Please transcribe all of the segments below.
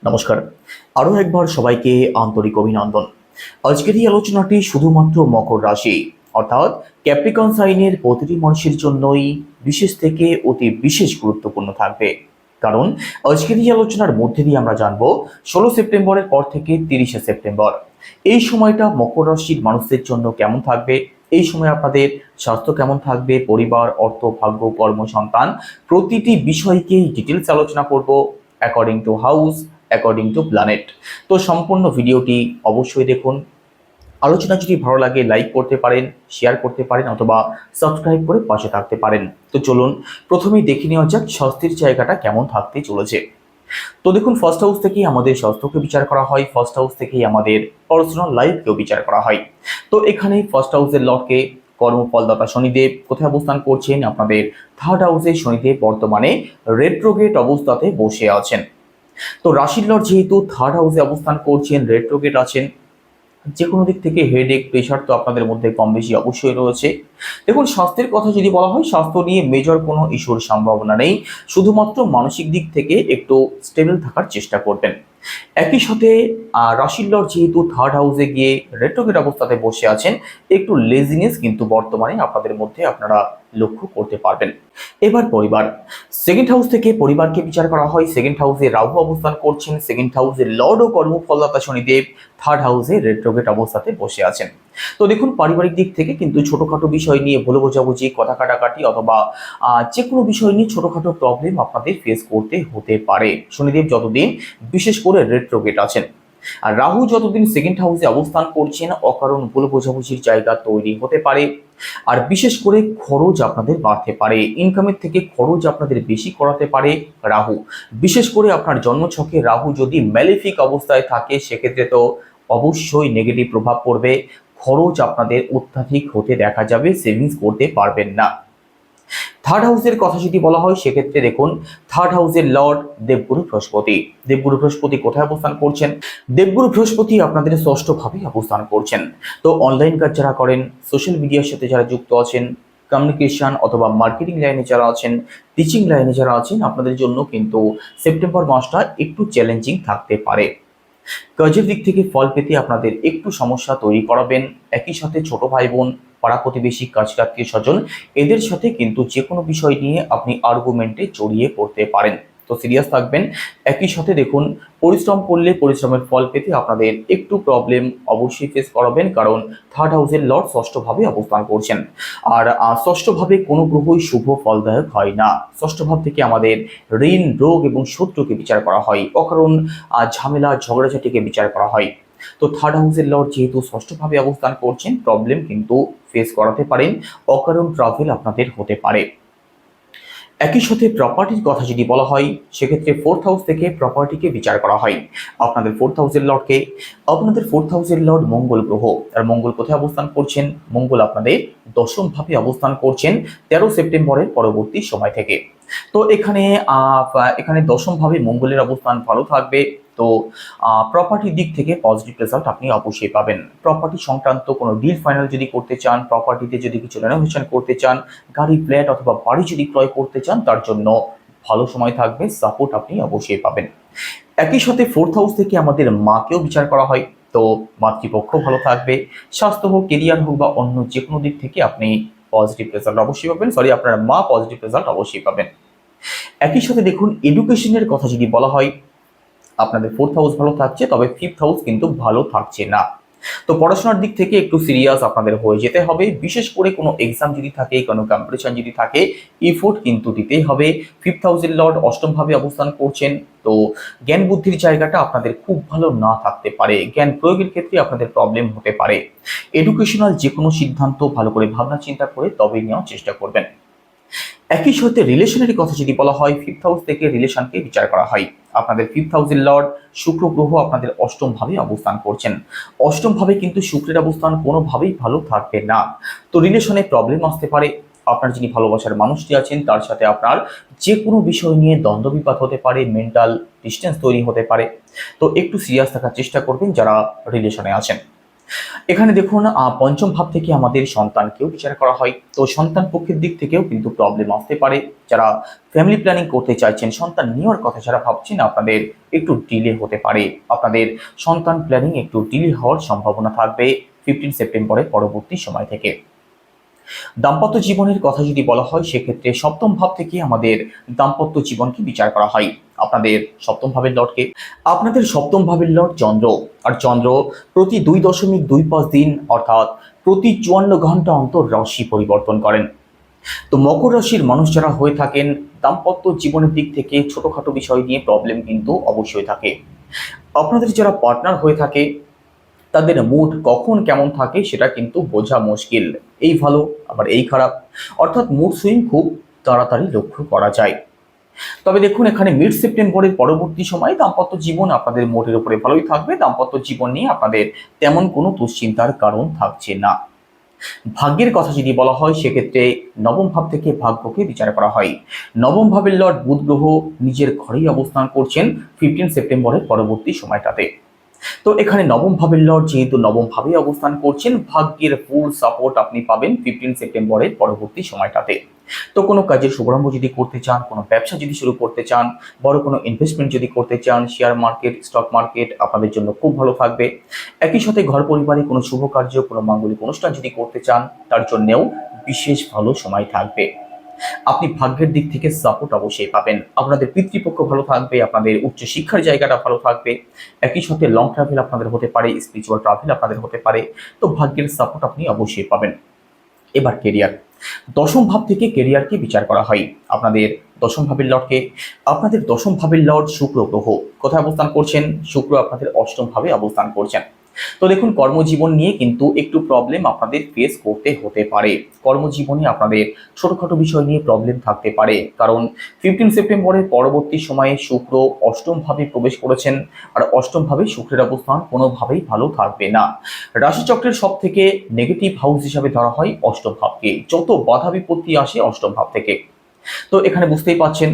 নমস্কার। আরও একবার সবাইকে আন্তরিক অভিনন্দন। আজকের এই আলোচনাটি শুধুমাত্র মকর রাশি অর্থাৎ ক্যাপ্রিকন সাইনের প্রতিটি মানুষের জন্যই বিশেষ থেকে অতি বিশেষ গুরুত্বপূর্ণ থাকবে। কারণ আজকের এই আলোচনার মধ্যে দিয়ে আমরা জানবো 16 সেপ্টেম্বরের পর থেকে 30শে সেপ্টেম্বর এই সময়টা মকর রাশির মানুষদের জন্য কেমন থাকবে, এই সময় আপনাদের স্বাস্থ্য কেমন থাকবে, পরিবার, অর্থ, ভাগ্য, কর্ম, সন্তান প্রতিটি বিষয়কে ডিটেলস আলোচনা করব according to house, according to planet. তো সম্পূর্ণ ভিডিওটি অবশ্যই দেখুন। আলোচনা যদি ভালো লাগে লাইক করতে পারেন, শেয়ার করতে পারেন অথবা সাবস্ক্রাইব করে পাশে থাকতে পারেন। তো চলুন প্রথমেই দেখে নেওয়া যাক স্বাস্থ্যের জায়গাটা কেমন থাকতে চলেছে। তো দেখুন, ফার্স্ট হাউস থেকেই আমাদের স্বাস্থ্যকে বিচার করা হয়, ফার্স্ট হাউস থেকেই আমাদের পার্সোনাল লাইফকেও বিচার করা হয়। তো এখানে ফার্স্ট হাউসের লর্ডকে কর্মফলদাতা শনিদেব কোথায় অবস্থান করছেন? আপনাদের থার্ড হাউসে শনিদেব বর্তমানে রেট্রোগেট অবস্থাতে বসে আছেন। তো রাশির লর্ড যেহেতু থার্ড হাউসে অবস্থান করছেন, রেট্রোগেট আছেন, যে কোনো দিক থেকে হেডেক, প্রেশার তো আপনাদের মধ্যে কম বেশি অবশ্যই রয়েছে। দেখুন, স্বাস্থ্যের কথা যদি বলা হয়, স্বাস্থ্য নিয়ে মেজর কোনো ইস্যুর সম্ভাবনা নেই, শুধুমাত্র মানসিক দিক থেকে একটু স্টেবল থাকার চেষ্টা করবেন। একই সাথে রাশির লর্ড যেহেতু থার্ড হাউসে গিয়ে রেট্রোগেট অবস্থাতে বসে আছেন, একটু লেজিনেস কিন্তু বর্তমানে আপনাদের মধ্যে আপনারা লক্ষ্য করতে পারবেন। এবার পরিবার, সেকেন্ড হাউস থেকে পরিবারকে বিচার করা হয়। সেকেন্ড হাউসে রাহু অবস্থান করছেন, সেকেন্ড হাউসে লর্ড ও কর্মফলদাতা শনিদেব থার্ড হাউসে রেট্রোগেট অবস্থাতে বসে আছেন। তো দেখুন, পারিবারিক দিক থেকে কিন্তু ছোটখাটো বিষয় নিয়ে ভুল বোঝাবুঝি, কথা কাটাকাটি অথবা যে কোনো বিষয় নিয়ে ছোটখাটো প্রবলেম আপনাদের ফেস করতে হতে পারে। শনিদেব যতদিন বিশেষ করে রেট্রোগেট আছেন, আর রাহু যতদিন সেকেন্ড হাউসে অবস্থান করছেন, অকারণ ভুল বোঝাবুঝির জায়গা তৈরি হতে পারে। আর বিশেষ করে খরচ আপনাদের বাড়তে পারে, ইনকামের থেকে খরচ আপনাদের বেশি করাতে পারে রাহু। বিশেষ করে আপনার জন্মছকে রাহু যদি ম্যালেফিক অবস্থায় থাকে, সেক্ষেত্রে তো অবশ্যই নেগেটিভ প্রভাব পড়বে। খরচ আপনাদের অত্যাধিক হতে দেখা যাবে, সেভিংস করতে পারবেন না। থার্ড হাউসের কথা যদি বলা হয়, সেক্ষেত্রে দেখুন, থার্ড হাউসের লর্ড দেবগুরু বৃহস্পতি। দেবগুরু বৃহস্পতি কোথায় অবস্থান করছেন? দেবগুরু বৃহস্পতি আপনাদের ষষ্ঠভাবে অবস্থান করছেন। তো অনলাইন কাজ যারা করেন, সোশ্যাল মিডিয়ার সাথে যারা যুক্ত আছেন, কমিউনিকেশন অথবা মার্কেটিং লাইনে যারা আছেন, টিচিং লাইনে যারা আছেন, আপনাদের জন্য কিন্তু সেপ্টেম্বর মাসটা একটু চ্যালেঞ্জিং থাকতে পারে। কাজের দিক থেকে ফল পেতে আপনাদের একটু সমস্যা তৈরি করাবেন। একই সাথে ছোট ভাই বোন, পাড়া প্রতিবেশী, কাছের আত্মীয় স্বজন, এদের সাথে কিন্তু যে কোনো বিষয় নিয়ে আপনি আর্গুমেন্টে জড়িয়ে পড়তে পারেন। তো সিরিয়াস থাকবেন। একই সাথে দেখুন, পরিশ্রম করলে পরিশ্রমের ফল পেতে আপনাদের একটু প্রবলেম অবশ্যই ফেস করাবেন, কারণ থার্ড হাউসের লর্ড ষষ্ঠভাবে অবস্থান করছেন। আর ষষ্ঠভাবে কোনো গ্রহই শুভ ফলদায়ক হয় না। ষষ্ঠভাব থেকে আমাদের ঋণ, রোগ এবং শত্রুকে বিচার করা হয়, অকারণ ঝামেলা ঝগড়াঝাটিকে বিচার করা হয়। তো থার্ড হাউসের লর্ড যেহেতু ষষ্ঠভাবে অবস্থান করছেন, প্রবলেম কিন্তু ফেস করাতে পারেন, অকারণ ট্রাভেল আপনাদের হতে পারে। একই সাথে প্রপার্টির কথা যদি বলা হয়, সেক্ষেত্রে ফোর্থ হাউস থেকে প্রপার্টিকে বিচার করা হয়। আপনাদের ফোর্থ হাউসের লর্ডকে, আপনাদের ফোর্থ হাউসের লর্ড মঙ্গল গ্রহ। আর মঙ্গল কোথায় অবস্থান করছেন? মঙ্গল আপনাদের দশমভাবে অবস্থান করছেন 13 সেপ্টেম্বরের পরবর্তী সময় থেকে। তো এখানে দশমভাবে মঙ্গলের অবস্থান ভালো থাকবে। তো প্রপার্টির দিক থেকে পজিটিভ রেজাল্ট আপনি অবশ্যই পাবেন। প্রপার্টি সংক্রান্ত কোনো ডিল ফাইনাল যদি করতে চান, প্রপার্টিতে যদি কিছু রেনোভেশন করতে চান, গাড়ি, ফ্ল্যাট অথবা বাড়ি যদি ক্রয় করতে চান, তার জন্য ভালো সময় থাকবে, সাপোর্ট আপনি অবশ্যই পাবেন। একই সাথে ফোর্থ হাউস থেকে আমাদের মাকেও বিচার করা হয়। তো মাতৃপক্ষ ভালো থাকবে। স্বাস্থ্য হোক, কেরিয়ার হোক বা অন্য যে কোনো দিক থেকে আপনি পজিটিভ রেজাল্ট অবশ্যই পাবেন। আপনার মা পজিটিভ রেজাল্ট অবশ্যই পাবেন। একই সাথে দেখুন, এডুকেশনের কথা যদি বলা হয়, আপনাদের ফোর্থ হাউস ভালো থাকছে, তবে ফিফথ হাউস কিন্তু ভালো থাকছে না। তো পড়াশোনার দিক থেকে একটু সিরিয়াস আপনাদের হয়ে যেতে হবে। বিশেষ করে কোনো এক্সাম যদি থাকে, কোনো কম্পিটিশন যদি থাকে, এফোর্ট কিন্তু দিতেই হবে। ফিফথ হাউসের লর্ড অষ্টমভাবে অবস্থান করছেন। তো জ্ঞান বুদ্ধির জায়গাটা আপনাদের খুব ভালো না থাকতে পারে, জ্ঞান প্রয়োগের ক্ষেত্রে আপনাদের প্রবলেম হতে পারে। এডুকেশনাল যে কোনো সিদ্ধান্ত ভালো করে ভাবনা চিন্তা করে তবেই নেওয়ার চেষ্টা করবেন। একই সাথে রিলেশনের কথা যদি বলা হয়, ফিফথ হাউস থেকে রিলেশনকে বিচার করা হয়। আপনাদের ফিফথ হাউসের লর্ড শুক্র গ্রহ আপনাদের অষ্টম ভাবে অবস্থান করছেন। অষ্টম ভাবে কিন্তু শুক্রের অবস্থান কোনোভাবেই ভালো থাকবে না। তো রিলেশনে প্রবলেম আসতে পারে। আপনার যিনি ভালোবাসার মানুষটি আছেন, তার সাথে আপনার যে কোনো বিষয় নিয়ে দ্বন্দ্ব বিবাদ হতে পারে, মেন্টাল ডিস্টেন্স তৈরি হতে পারে। তো একটু সিরিয়াস থাকার চেষ্টা করবেন যারা রিলেশনে আছেন। এখানে দেখুন পঞ্চম ভাব থেকে আমাদের সন্তানকেও বিচার করা হয়। তো সন্তান পক্ষের দিক থেকেও কিন্তু প্রবলেম আসতে পারে। যারা ফ্যামিলি প্ল্যানিং করতে চাইছেন, সন্তান নেওয়ার কথা যারা ভাবছেন, আপনাদের একটু ডিলে হতে পারে। আপনাদের সন্তান প্ল্যানিং একটু ডিলে হওয়ার সম্ভাবনা থাকবে 15 সেপ্টেম্বরের পরবর্তী সময় থেকে। দাম্পত্য জীবনের কথা যদি বলা হয়, সেক্ষেত্রে সপ্তম ভাব থেকে আমাদের দাম্পত্য জীবনকে বিচার করা হয়। আপনাদের সপ্তম ভাবের লর্ডকে, আপনাদের সপ্তম ভাবের লর্ড চন্দ্র। আর চন্দ্র প্রতি 2.25 দিন অর্থাৎ প্রতি 54 ঘন্টা অন্তর রাশি পরিবর্তন করেন। তো মকর রাশির মানুষ যারা হয়ে থাকেন, দাম্পত্য জীবনের দিক থেকে ছোটখাটো বিষয় নিয়ে প্রবলেম কিন্তু অবশ্যই থাকে। আপনাদের যারা পার্টনার হয়ে থাকে, তাদের মুড কখন কেমন থাকে সেটা কিন্তু বোঝা মুশকিল। এই ভালো, আবার এই খারাপ, অর্থাৎ মুড সুইং খুব তাড়াতাড়ি লক্ষ্য করা যায়। তবে দেখুন, এখানে মিড সেপ্টেম্বরের পরবর্তী সময়ে দাম্পত্য জীবন আপনাদের মোটের উপরে ভালোই থাকবে। দাম্পত্য জীবন নিয়ে আপনাদের তেমন কোনো দুশ্চিন্তার কারণ থাকছে না। ভাগ্যের কথা যদি বলা হয়, সেক্ষেত্রে নবম ভাব থেকে ভাগ্যকে বিচার করা হয়। নবম ভাবের লর্ড বুধ গ্রহ নিজের ঘরেই অবস্থান করছেন 15 সেপ্টেম্বরের পরবর্তী সময়টাতে। তো এখানে নবম ভাবের লর্ড যেহেতু নবম ভাবে অবস্থান করছেন, ভাগ্যের ফুল সাপোর্ট আপনি পাবেন 15 সেপ্টেম্বরের পরবর্তী সময়টাতে। তো কোনো কাজের শুভারম্ভ যদি করতে চান, কোনো ব্যবসা যদি শুরু করতে চান, বড় কোনো ইনভেস্টমেন্ট যদি করতে চান, শেয়ার মার্কেট, স্টক মার্কেট আপনাদের জন্য খুব ভালো থাকবে। একই সাথে ঘর পরিবারে কোনো শুভ কার্য, কোনো মাঙ্গলিক অনুষ্ঠান যদি করতে চান, তার জন্যেও বিশেষ ভালো সময় থাকবে। আপনি ভাগ্যের দিক থেকে সাপোর্ট অবশ্যই পাবেন। আপনাদের পিতৃপক্ষ ভালো থাকবে, আপনাদের উচ্চ শিক্ষার জায়গাটা ভালো থাকবে। একই সাথে লং ট্রাভেল আপনাদের হতে পারে, স্পিরিচুয়াল ট্রাভেল আপনাদের হতে পারে। তো ভাগ্যের সাপোর্ট আপনি অবশ্যই পাবেন। এবার কেরিয়ার, দশম ভাব থেকে কেরিয়ারকে বিচার করা হয়। আপনাদের দশম ভাবের লর্ডকে, আপনাদের দশম ভাবের লর্ড শুক্র গ্রহ কোথায় অবস্থান করছেন? শুক্র আপনাদের অষ্টম ভাবে অবস্থান করছেন। তো দেখুন, কর্মজীবন নিয়ে কিন্তু একটু প্রবলেম আপনাদের ফেস করতে হতে পারে। কর্মজীবনে আপনাদের ছোটখাটো বিষয় নিয়ে প্রবলেম থাকতে পারে, কারণ 15 সেপ্টেম্বরের পরবর্তী সময়ে শুক্র অষ্টম ভাবে প্রবেশ করেছেন। আর অষ্টম ভাবে শুক্রের অবস্থান কোনোভাবেই ভালো থাকবে না। রাশিচক্রের সব থেকে নেগেটিভ হাউস হিসাবে ধরা হয় অষ্টম ভাবকে। যত বাধা বিপত্তি আসে অষ্টম ভাব থেকে। তো এখানে বুঝতেই পাচ্ছেন,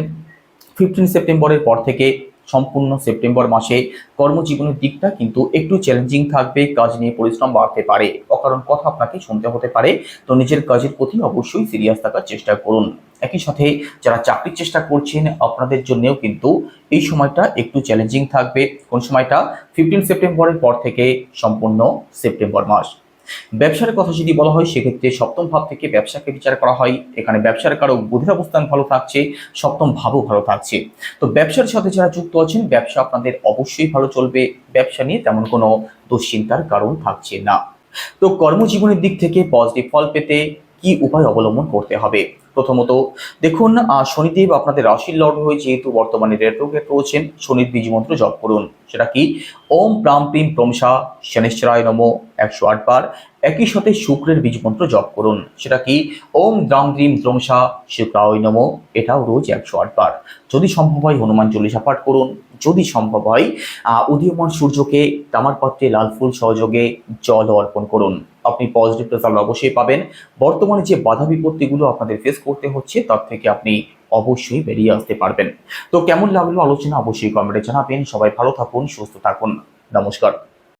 15 সেপ্টেম্বরের পর থেকে সম্পূর্ণ সেপ্টেম্বর মাসে কর্মজীবনের দিকটা কিন্তু একটু চ্যালেঞ্জিং থাকবে। কাজ নিয়ে পরিশ্রম বাড়তে পারে, অকারণ কথা আপনাকে শুনতে হতে পারে। তো নিজের কাজের প্রতি অবশ্যই সিরিয়াস থাকার চেষ্টা করুন। একই সাথে যারা চাকরির চেষ্টা করছেন, আপনাদের জন্যও কিন্তু এই সময়টা একটু চ্যালেঞ্জিং থাকবে। কোন সময়টা? 15 সেপ্টেম্বরের পর থেকে সম্পূর্ণ সেপ্টেম্বর মাস। ব্যবসার কথা যদি বলা হয়, সেক্ষেত্রে সপ্তম ভাব থেকে ব্যবসাকে বিচার করা হয়। এখানে ব্যবসার কারক বুধের অবস্থান ভালো থাকছে, সপ্তম ভাবও ভালো থাকছে। তো ব্যবসার সাথে যারা যুক্ত আছেন, ব্যবসা আপনাদের অবশ্যই ভালো চলবে। ব্যবসা নিয়ে তেমন কোনো দুশ্চিন্তার কারণ থাকছে না। তো কর্মজীবনের দিক থেকে পজিটিভ ফল পেতে কি উপায় অবলম্বন করতে হবে? প্রথমত দেখুন, শনিদেব আপনাদের রাশির লর্ড হয়ে যেহেতু বর্তমানে রেট্রোগ্রেড রয়েছেন, শনির বীজ মন্ত্র জপ করুন। সেটা কি? ওম প্রাম প্রিম প্রমসা শনিশ্চরায় নমো 108 বার। একই সাথে শুক্রের বীজ মন্ত্র জপ করুন। সেটা কি? ওম দ্রাম দ্রিম দ্রমসা শুক্রায় নমো, এটাও রোজ 108 বার। যদি সম্ভব হয় হনুমান চল্লিশা পাঠ করুন। যদি সম্ভব হয় উদীয়মান সূর্যকে তামার পাত্রে লাল ফুল সহযোগে জল অর্পণ করুন। আপনি পজিটিভ রেজাল্ট অবশ্যই পাবেন। বর্তমানে যে বাধা বিপত্তিগুলো আপনাদের ফেস করতে হচ্ছে, তার থেকে আপনি অবশ্যই বেরিয়ে আসতে পারবেন। তো কেমন লাগলো আলোচনা অবশ্যই কমেন্টে জানাবেন। সবাই ভালো থাকুন, সুস্থ থাকুন। নমস্কার।